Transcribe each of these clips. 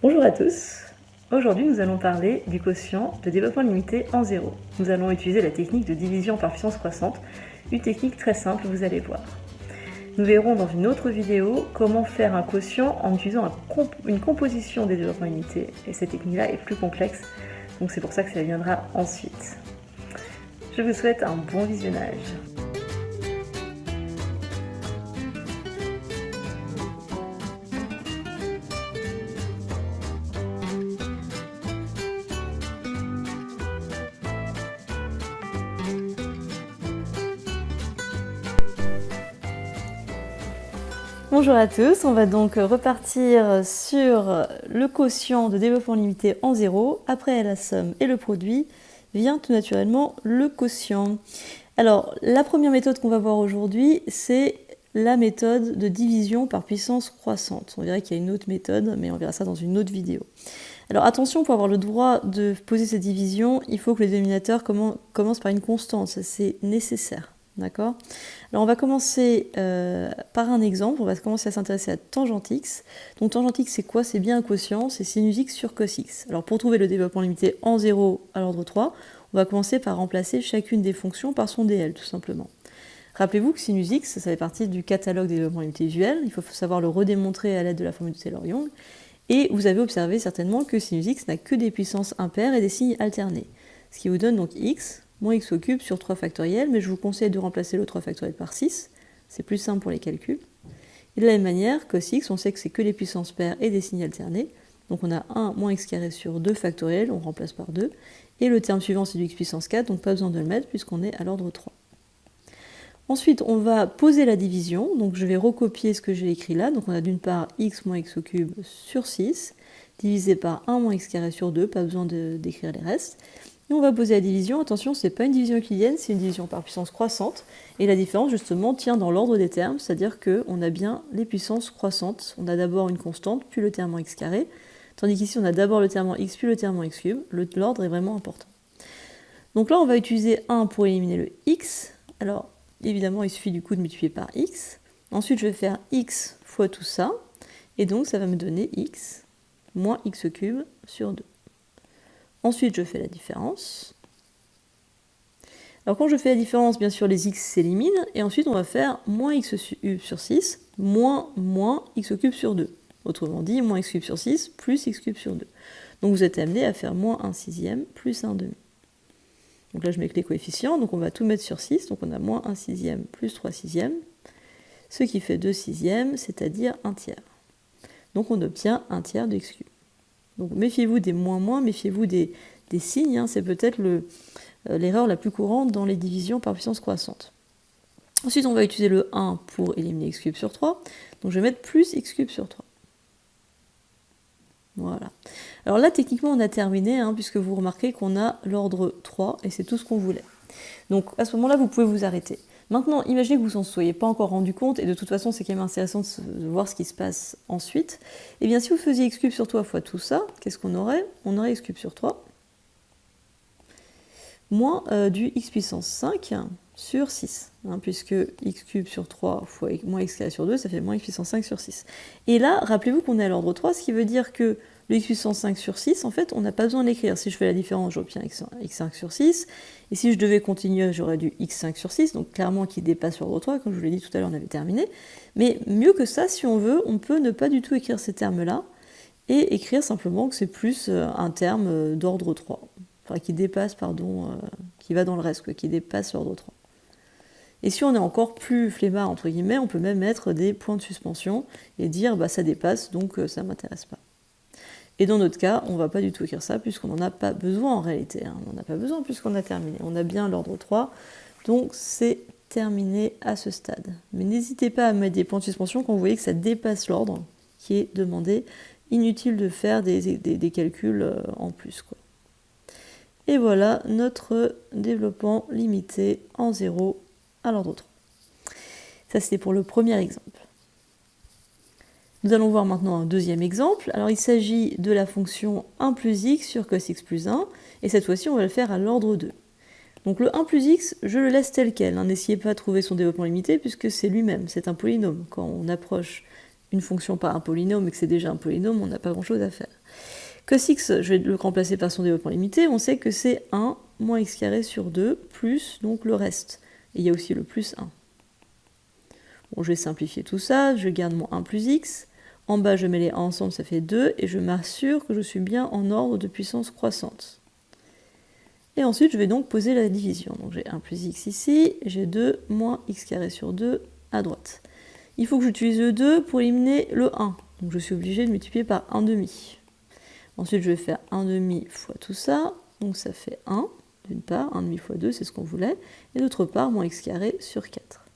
Bonjour à tous. Aujourd'hui, nous allons parler du quotient de développement limité en zéro. Nous allons utiliser la technique de division par puissance croissante, une technique très simple, vous allez voir. Nous verrons dans une autre vidéo comment faire un quotient en utilisant une composition des développements limités. Et cette technique-là est plus complexe, donc c'est pour ça que ça viendra ensuite. Je vous souhaite un bon visionnage. Bonjour à tous, on va donc repartir sur le quotient de développement limité en zéro. Après la somme et le produit vient tout naturellement le quotient. Alors la première méthode qu'on va voir aujourd'hui, c'est la méthode de division par puissance croissante. On verra qu'il y a une autre méthode, mais on verra ça dans une autre vidéo. Alors attention, pour avoir le droit de poser cette division, il faut que le dénominateur commence par une constante, ça c'est nécessaire. D'accord ? Alors on va commencer par un exemple, on va commencer à s'intéresser à tangente x. Donc tangente x c'est quoi? C'est bien un quotient, c'est sinus x sur cos x. Alors pour trouver le développement limité en 0 à l'ordre 3, on va commencer par remplacer chacune des fonctions par son dl tout simplement. Rappelez-vous que sinus x, ça fait partie du catalogue des développements limités usuels, il faut savoir le redémontrer à l'aide de la formule de Taylor-Young. Et vous avez observé certainement que sinus x n'a que des puissances impaires et des signes alternés. Ce qui vous donne donc x moins x au cube sur 3 factoriel, mais je vous conseille de remplacer le 3 factoriel par 6, c'est plus simple pour les calculs. Et de la même manière, cos x, on sait que c'est que des puissances paires et des signes alternés, donc on a 1 moins x carré sur 2 factoriel, on remplace par 2, et le terme suivant c'est du x puissance 4, donc pas besoin de le mettre puisqu'on est à l'ordre 3. Ensuite, on va poser la division, donc je vais recopier ce que j'ai écrit là, donc on a d'une part x moins x au cube sur 6, divisé par 1 moins x carré sur 2, pas besoin d'écrire les restes. Et on va poser la division, attention, ce n'est pas une division euclidienne, c'est une division par puissance croissante, et la différence justement tient dans l'ordre des termes, c'est-à-dire qu'on a bien les puissances croissantes, on a d'abord une constante, puis le terme en x carré, tandis qu'ici on a d'abord le terme en x, puis le terme en x cube, l'ordre est vraiment important. Donc là on va utiliser 1 pour éliminer le x, alors évidemment il suffit du coup de multiplier par x, ensuite je vais faire x fois tout ça, et donc ça va me donner x moins x cube sur 2. Ensuite, je fais la différence. Alors quand je fais la différence, bien sûr, les x s'éliminent, et ensuite on va faire moins x cube sur 6, moins x cube sur 2. Autrement dit, moins x cube sur 6 plus x cube sur 2. Donc vous êtes amené à faire moins 1 sixième plus 1 demi. Donc là, je mets que les coefficients, donc on va tout mettre sur 6, donc on a moins 1 sixième plus 3 sixièmes, ce qui fait 2 sixièmes, c'est-à-dire 1 tiers. Donc on obtient 1 tiers de x cube. Donc méfiez-vous des moins, méfiez-vous des signes, hein, c'est peut-être l'erreur la plus courante dans les divisions par puissance croissante. Ensuite, on va utiliser le 1 pour éliminer x cube sur 3, donc je vais mettre plus x cube sur 3. Voilà. Alors là, techniquement, on a terminé, hein, puisque vous remarquez qu'on a l'ordre 3, et c'est tout ce qu'on voulait. Donc à ce moment-là, vous pouvez vous arrêter. Maintenant, imaginez que vous n'en soyez pas encore rendu compte, et de toute façon, c'est quand même intéressant de voir ce qui se passe ensuite. Et bien, si vous faisiez x cube sur 3 fois tout ça, qu'est-ce qu'on aurait? On aurait x cube sur 3 moins du x puissance 5 sur 6, hein, puisque x cube sur 3 fois moins x carré sur 2, ça fait moins x puissance 5 sur 6. Et là, rappelez-vous qu'on est à l'ordre 3, ce qui veut dire que le x puissance 5 sur 6, en fait, on n'a pas besoin de l'écrire. Si je fais la différence, j'obtiens x5 sur 6. Et si je devais continuer, j'aurais du x5 sur 6, donc clairement qui dépasse l'ordre 3, comme je vous l'ai dit tout à l'heure, on avait terminé. Mais mieux que ça, si on veut, on peut ne pas du tout écrire ces termes-là, et écrire simplement que c'est plus un terme d'ordre 3. Enfin, qui dépasse, qui va dans le reste, quoi, qui dépasse l'ordre 3. Et si on est encore plus flemmard, entre guillemets, on peut même mettre des points de suspension et dire bah, ça dépasse, donc ça ne m'intéresse pas. Et dans notre cas, on ne va pas du tout écrire ça, puisqu'on n'en a pas besoin en réalité. Hein. On n'en a pas besoin puisqu'on a terminé. On a bien l'ordre 3, donc c'est terminé à ce stade. Mais n'hésitez pas à mettre des points de suspension quand vous voyez que ça dépasse l'ordre qui est demandé. Inutile de faire des calculs en plus, quoi. Et voilà notre développement limité en 0 à l'ordre 3. Ça, c'était pour le premier exemple. Nous allons voir maintenant un deuxième exemple. Alors, il s'agit de la fonction 1 plus x sur cos x plus 1, et cette fois-ci, on va le faire à l'ordre 2. Donc le 1 plus x, je le laisse tel quel. Hein. N'essayez pas de trouver son développement limité, puisque c'est lui-même, c'est un polynôme. Quand on approche une fonction par un polynôme et que c'est déjà un polynôme, on n'a pas grand-chose à faire. Cos x, je vais le remplacer par son développement limité, on sait que c'est 1 moins x carré sur 2 plus donc le reste. Et il y a aussi le plus 1. Bon, je vais simplifier tout ça, je garde mon 1 plus x. En bas, je mets les 1 ensemble, ça fait 2, et je m'assure que je suis bien en ordre de puissance croissante. Et ensuite, je vais donc poser la division. Donc j'ai 1 plus x ici, j'ai 2 moins x carré sur 2 à droite. Il faut que j'utilise le 2 pour éliminer le 1. Donc je suis obligée de multiplier par 1 demi. Ensuite, je vais faire 1 demi fois tout ça. Donc ça fait 1, d'une part, 1 demi fois 2, c'est ce qu'on voulait. Et d'autre part, moins x carré sur 4.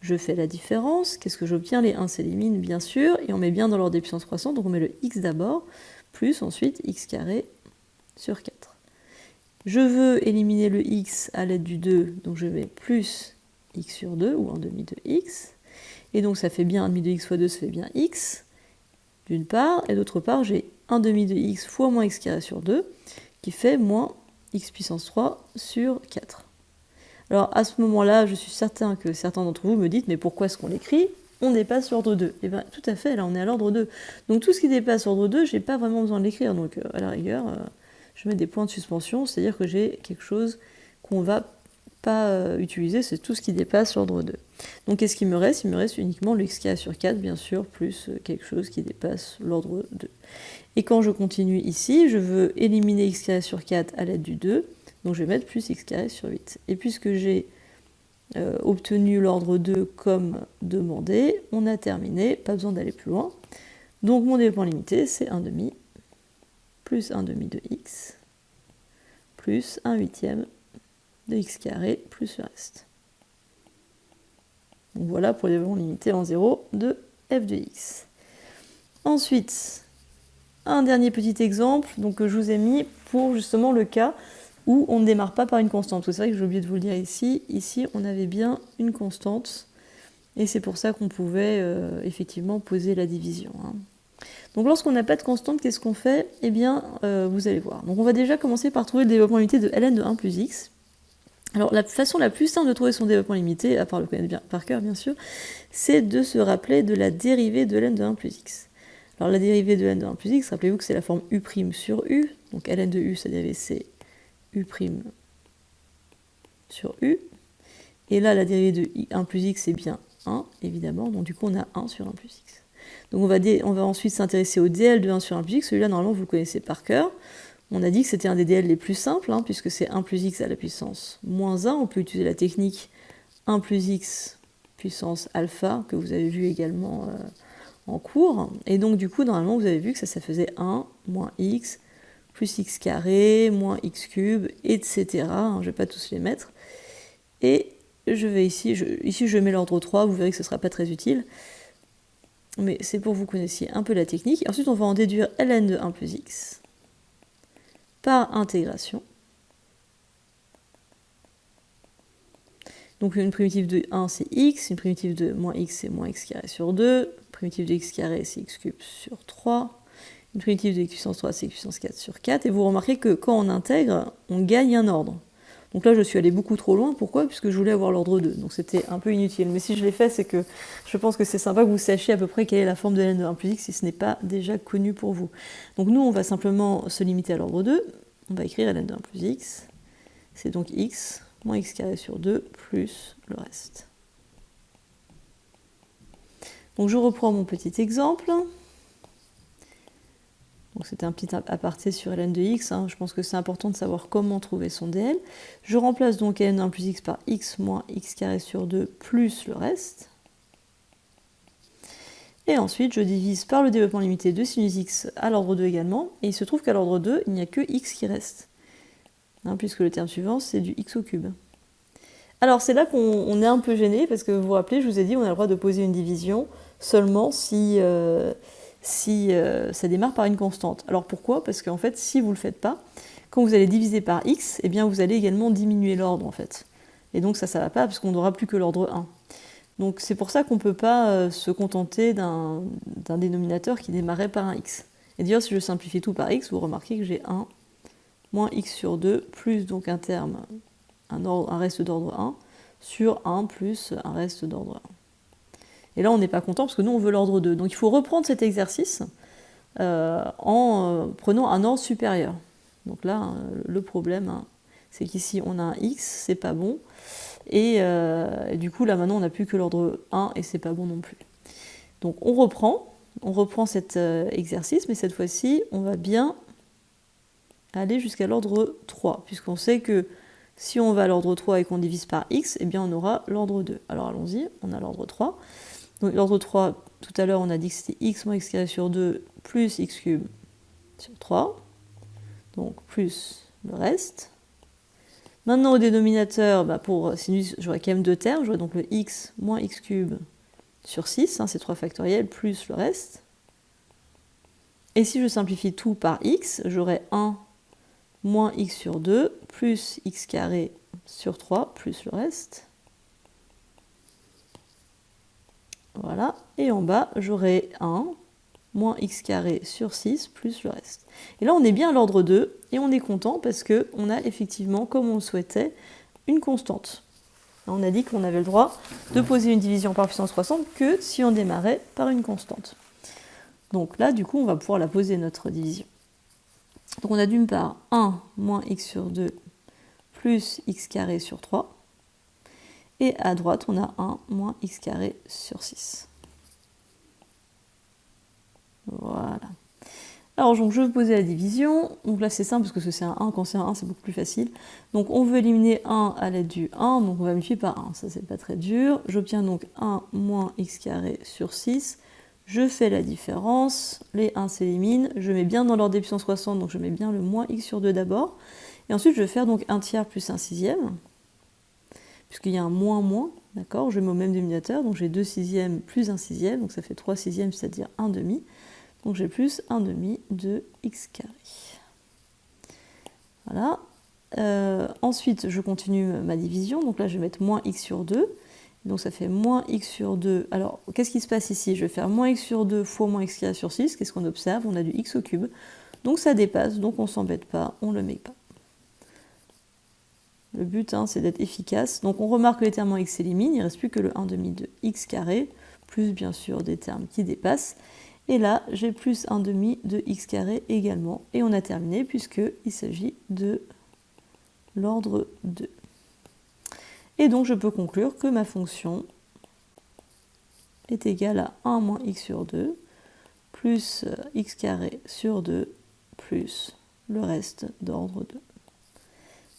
Je fais la différence. Qu'est-ce que j'obtiens? Les 1 s'éliminent, bien sûr. Et on met bien dans l'ordre des puissances croissantes. Donc on met le x d'abord, plus ensuite x carré sur 4. Je veux éliminer le x à l'aide du 2, donc je mets plus x sur 2, ou 1 demi de x. Et donc ça fait bien 1 demi de x fois 2, ça fait bien x, d'une part. Et d'autre part, j'ai 1 demi de x fois moins x carré sur 2, qui fait moins x puissance 3 sur 4. Alors à ce moment-là, je suis certain que certains d'entre vous me disent, mais pourquoi est-ce qu'on l'écrit? On dépasse l'ordre 2. Et bien tout à fait, là on est à l'ordre 2. Donc tout ce qui dépasse l'ordre 2, je n'ai pas vraiment besoin de l'écrire. Donc à la rigueur, je mets des points de suspension, c'est-à-dire que j'ai quelque chose qu'on ne va pas utiliser, c'est tout ce qui dépasse l'ordre 2. Donc qu'est-ce qu'il me reste? Il me reste uniquement le x carré sur 4, bien sûr, plus quelque chose qui dépasse l'ordre 2. Et quand je continue ici, je veux éliminer x carré sur 4 à l'aide du 2, donc je vais mettre plus x carré sur 8. Et puisque j'ai obtenu l'ordre 2 comme demandé, on a terminé, pas besoin d'aller plus loin. Donc mon développement limité, c'est 1 demi plus 1 demi de x, plus 1 huitième de x carré, plus le reste. Donc voilà pour les développements limités en 0 de f de x. Ensuite, un dernier petit exemple donc, que je vous ai mis pour justement le cas où on ne démarre pas par une constante. C'est vrai que j'ai oublié de vous le dire ici. Ici, on avait bien une constante, et c'est pour ça qu'on pouvait effectivement poser la division. Donc lorsqu'on n'a pas de constante, qu'est-ce qu'on fait? Eh bien, vous allez voir. Donc on va déjà commencer par trouver le développement limité de ln de 1 plus x. Alors la façon la plus simple de trouver son développement limité, à part le connaître bien par cœur bien sûr, c'est de se rappeler de la dérivée de ln de 1 plus x. Alors la dérivée de ln de 1 plus x, rappelez-vous que c'est la forme u' sur u. Donc ln de u, sa dérivée c'est u' sur u. Et là, la dérivée de 1 plus x, c'est bien 1, évidemment. Donc du coup, on a 1 sur 1 plus x. Donc on va ensuite s'intéresser au dl de 1 sur 1 plus x. Celui-là, normalement, vous le connaissez par cœur. On a dit que c'était un des dl les plus simples, puisque c'est 1 plus x à la puissance moins 1. On peut utiliser la technique 1 plus x puissance alpha, que vous avez vu également en cours. Et donc, du coup, normalement, vous avez vu que ça faisait 1 moins x plus x carré, moins x cube, etc. Je ne vais pas tous les mettre. Et je vais ici je mets l'ordre 3, vous verrez que ce ne sera pas très utile. Mais c'est pour que vous connaissiez un peu la technique. Ensuite, on va en déduire ln de 1 plus x par intégration. Donc une primitive de 1, c'est x. Une primitive de moins x, c'est moins x carré sur 2. Une primitive de x carré, c'est x cube sur 3. Une primitive de x puissance 3, c'est x puissance 4 sur 4. Et vous remarquez que quand on intègre, on gagne un ordre. Donc là, je suis allée beaucoup trop loin. Pourquoi? Puisque je voulais avoir l'ordre 2. Donc c'était un peu inutile. Mais si je l'ai fait, c'est que je pense que c'est sympa que vous sachiez à peu près quelle est la forme de ln de 1 plus x si ce n'est pas déjà connu pour vous. Donc nous, on va simplement se limiter à l'ordre 2. On va écrire ln de 1 plus x. C'est donc x moins x carré sur 2 plus le reste. Donc je reprends mon petit exemple. Donc c'était un petit aparté sur ln de x, je pense que c'est important de savoir comment trouver son dl. Je remplace donc ln de 1 plus x par x moins x carré sur 2 plus le reste. Et ensuite je divise par le développement limité de sinus x à l'ordre 2 également, et il se trouve qu'à l'ordre 2, il n'y a que x qui reste, puisque le terme suivant c'est du x au cube. Alors c'est là qu'on est un peu gêné, parce que vous vous rappelez, je vous ai dit on a le droit de poser une division seulement si ça démarre par une constante. Alors pourquoi? Parce qu'en fait, si vous ne le faites pas, quand vous allez diviser par x, eh bien vous allez également diminuer l'ordre en fait. Et donc ça ne va pas, parce qu'on n'aura plus que l'ordre 1. Donc c'est pour ça qu'on ne peut pas se contenter d'un dénominateur qui démarrait par un x. Et d'ailleurs, si je simplifie tout par x, vous remarquez que j'ai 1 moins x sur 2, plus donc un terme, un reste d'ordre 1, sur 1 plus un reste d'ordre 1. Et là, on n'est pas content parce que nous, on veut l'ordre 2. Donc il faut reprendre cet exercice en prenant un ordre supérieur. Donc là, le problème, hein, c'est qu'ici, on a un x, c'est pas bon. Et du coup, là, maintenant, on n'a plus que l'ordre 1, et c'est pas bon non plus. Donc, on reprend cet exercice, mais cette fois-ci, on va bien aller jusqu'à l'ordre 3, puisqu'on sait que si on va à l'ordre 3 et qu'on divise par x, eh bien, on aura l'ordre 2. Alors, allons-y, on a l'ordre 3. Donc, l'ordre 3, tout à l'heure, on a dit que c'était x moins x carré sur 2 plus x cube sur 3. Donc, plus le reste. Maintenant, au dénominateur, pour sinus, j'aurai quand même deux termes. J'aurai donc le x moins x cube sur 6, hein, c'est 3 factoriels, plus le reste. Et si je simplifie tout par x, j'aurai 1 moins x sur 2, plus x carré sur 3, plus le reste. Voilà. Et en bas, j'aurai 1 moins x carré sur 6, plus le reste. Et là, on est bien à l'ordre 2, et on est content parce qu'on a effectivement, comme on le souhaitait, une constante. On a dit qu'on avait le droit de poser une division par puissance croissante que si on démarrait par une constante. Donc là, du coup, on va pouvoir la poser, notre division. Donc on a d'une part 1 moins x sur 2 plus x carré sur 3. Et à droite, on a 1 moins x carré sur 6. Voilà. Alors, donc, je vais poser la division. Donc là, c'est simple parce que c'est un 1. Quand c'est un 1, c'est beaucoup plus facile. Donc, on veut éliminer 1 à l'aide du 1. Donc, on va multiplier par 1. Ça, c'est pas très dur. J'obtiens donc 1 moins x carré sur 6. Je fais la différence. Les 1 s'éliminent. Je mets bien dans l'ordre des puissances croissantes. Donc, je mets bien le moins x sur 2 d'abord. Et ensuite, je vais faire donc 1 tiers plus 1 sixième. Puisqu'il y a un moins. D'accord, je mets au même dénominateur. Donc, j'ai 2 sixièmes plus 1 sixième. Donc, ça fait 3 sixièmes, c'est-à-dire 1 demi. Donc j'ai plus 1 demi de x carré. Voilà. Ensuite, je continue ma division. Donc là, je vais mettre moins x sur 2. Donc ça fait moins x sur 2. Alors, qu'est-ce qui se passe ici? Je vais faire moins x sur 2 fois moins x carré sur 6. Qu'est-ce qu'on observe? On a du x au cube. Donc ça dépasse, donc on ne s'embête pas, on ne le met pas. Le but, c'est d'être efficace. Donc on remarque que les termes en x s'éliminent. Il ne reste plus que le 1 demi de x carré, plus bien sûr des termes qui dépassent. Et là, j'ai plus 1 demi de x carré également. Et on a terminé puisqu'il s'agit de l'ordre 2. Et donc, je peux conclure que ma fonction est égale à 1 moins x sur 2, plus x carré sur 2, plus le reste d'ordre 2.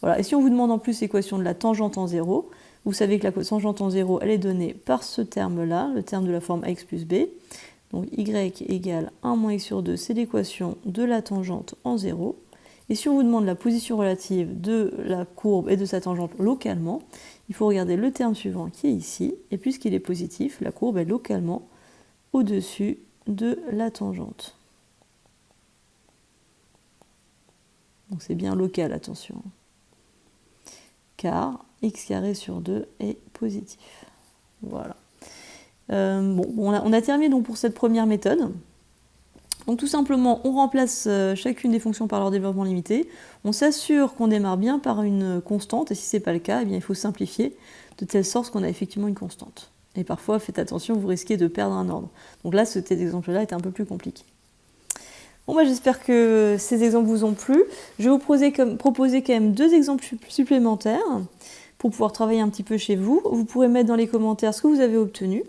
Voilà. Et si on vous demande en plus l'équation de la tangente en 0, vous savez que la tangente en 0, elle est donnée par ce terme-là, le terme de la forme ax plus b. Donc y égale 1 moins x sur 2, c'est l'équation de la tangente en 0. Et si on vous demande la position relative de la courbe et de sa tangente localement, il faut regarder le terme suivant qui est ici. Et puisqu'il est positif, la courbe est localement au-dessus de la tangente. Donc c'est bien local, attention. Car x carré sur 2 est positif. Voilà. On a terminé donc pour cette première méthode. Donc tout simplement, on remplace chacune des fonctions par leur développement limité. On s'assure qu'on démarre bien par une constante, et si ce n'est pas le cas, eh bien, il faut simplifier de telle sorte qu'on a effectivement une constante. Et parfois, faites attention, vous risquez de perdre un ordre. Donc là, cet exemple-là est un peu plus compliqué. Bon, j'espère que ces exemples vous ont plu. Je vais vous proposer quand même 2 exemples supplémentaires pour pouvoir travailler un petit peu chez vous. Vous pourrez mettre dans les commentaires ce que vous avez obtenu.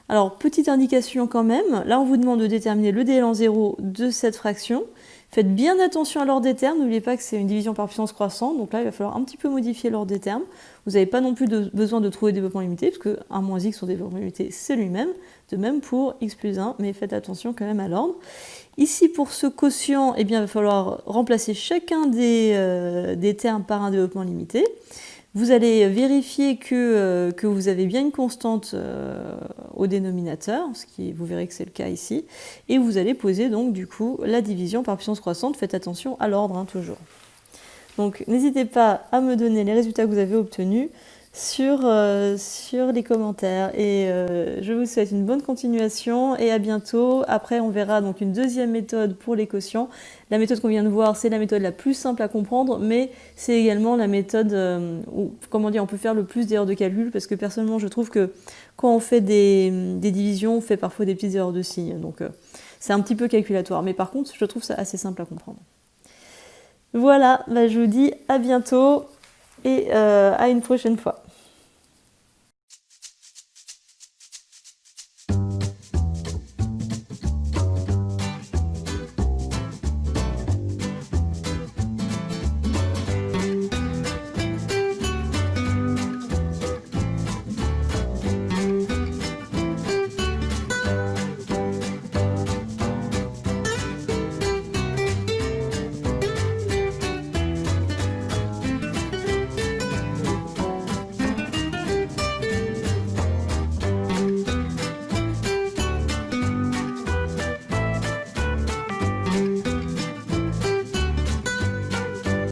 Alors, petite indication quand même, là on vous demande de déterminer le DL en 0 de cette fraction. Faites bien attention à l'ordre des termes, n'oubliez pas que c'est une division par puissance croissante, donc là il va falloir un petit peu modifier l'ordre des termes. Vous n'avez pas non plus besoin de trouver développement limité, parce que 1 moins x sur développement limité c'est lui-même, de même pour x plus 1, mais faites attention quand même à l'ordre. Ici pour ce quotient, eh bien, il va falloir remplacer chacun des termes par un développement limité. Vous allez vérifier que vous avez bien une constante au dénominateur, vous verrez que c'est le cas ici, et vous allez poser donc du coup la division par puissance croissante. Faites attention à l'ordre toujours. Donc n'hésitez pas à me donner les résultats que vous avez obtenus sur les commentaires. Et je vous souhaite une bonne continuation et à bientôt. Après, on verra donc une deuxième méthode pour les quotients. La méthode qu'on vient de voir, c'est la méthode la plus simple à comprendre, mais c'est également la méthode où, on peut faire le plus d'erreurs de calcul, parce que personnellement, je trouve que quand on fait des divisions, on fait parfois des petites erreurs de signes. Donc, c'est un petit peu calculatoire, mais par contre, je trouve ça assez simple à comprendre. Voilà, je vous dis à bientôt et à une prochaine fois.